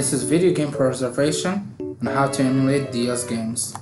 This is video game preservation and how to emulate DS games.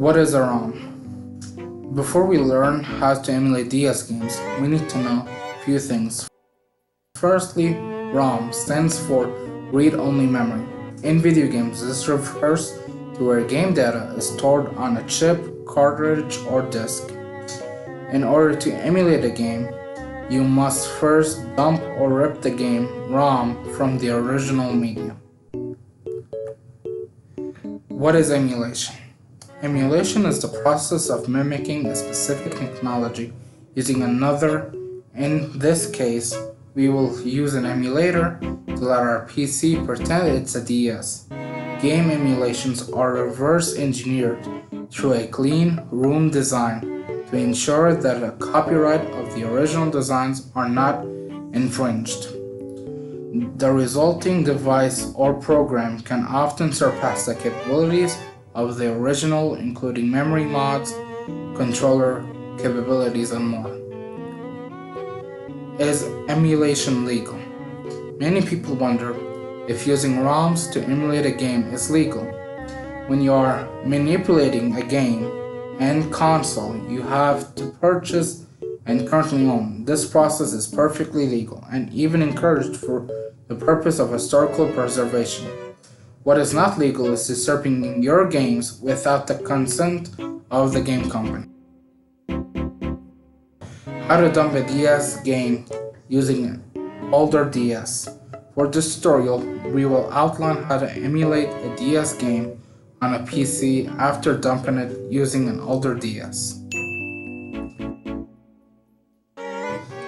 What is a ROM? Before we learn how to emulate DS games, we need to know a few things. Firstly, ROM stands for read-only memory. In video games, this refers to where game data is stored on a chip, cartridge, or disk. In order to emulate a game, you must first dump or rip the game ROM from the original media. What is emulation? Emulation is the process of mimicking a specific technology using another. In this case, we will use an emulator to let our PC pretend it's a DS. Game emulations are reverse engineered through a clean room design to ensure that the copyright of the original designs are not infringed. The resulting device or program can often surpass the capabilities of the original, including memory mods, controller capabilities, and more. Is emulation legal? Many people wonder if using ROMs to emulate a game is legal. When you are manipulating a game and console you have to purchase and currently own, this process is perfectly legal and even encouraged for the purpose of historical preservation. What is not legal is usurping your games without the consent of the game company. How to dump a DS game using an older DS. For this tutorial, we will outline how to emulate a DS game on a PC after dumping it using an older DS.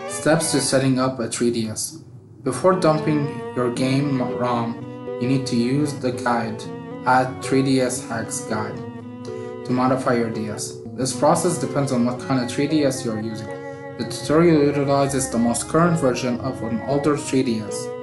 Steps to setting up a 3DS. Before dumping your game ROM, you need to use the guide at 3DS Hacks Guide to modify your DS. This process depends on what kind of 3DS you are using. The tutorial utilizes the most current version of an older 3DS.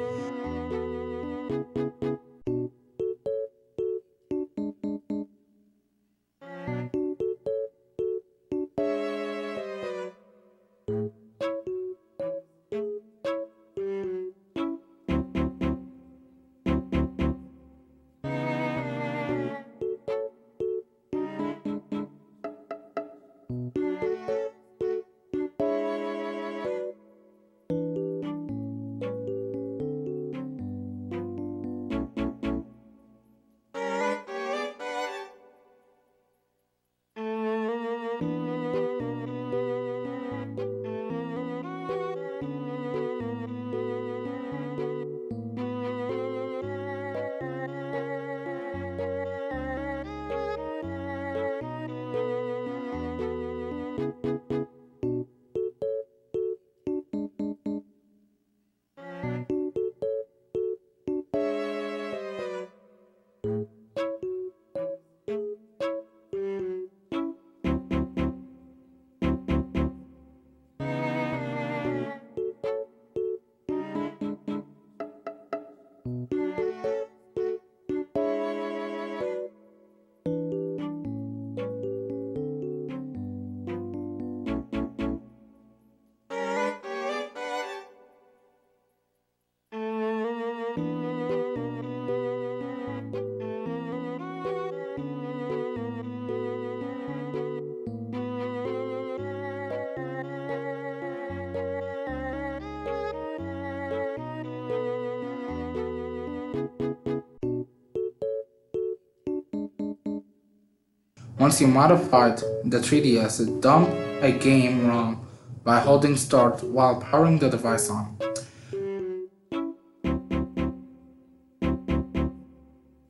Once you modified the 3DS, dump a game ROM by holding start while powering the device on.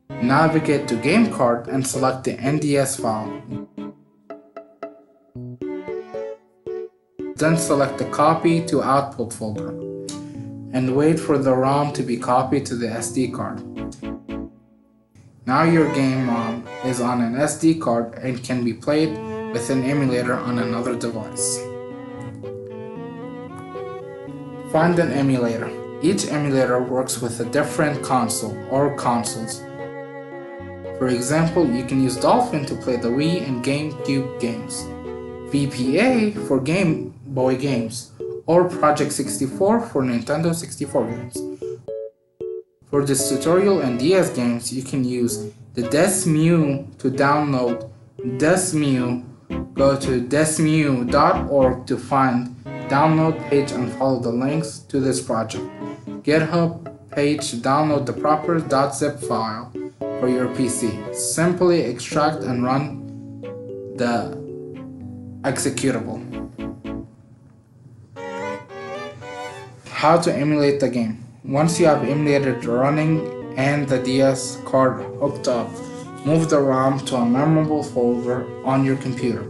Navigate to Game Card and select the NDS file. Then select the Copy to Output folder and wait for the ROM to be copied to the SD card. Now your game ROM is on an SD card and can be played with an emulator on another device. Find an emulator. Each emulator works with a different console or consoles. For example, you can use Dolphin to play the Wii and GameCube games, VPA for Game Boy games, or Project 64 for Nintendo 64 games. For this tutorial and DS games, you can use the DesMU to download DesMU. Go to desmu.org to find download page and follow the links to this project. GitHub page to download the proper .zip file for your PC. Simply extract and run the executable. How to emulate the game. Once you have emulated running and the DS card hooked up, move the ROM to a memorable folder on your computer.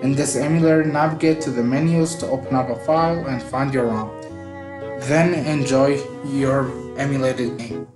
In this emulator, navigate to the menus to open up a file and find your ROM. Then enjoy your emulated game.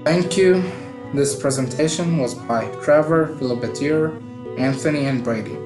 Thank you. This presentation was by Trevor, Philibetier, Anthony, and Brady.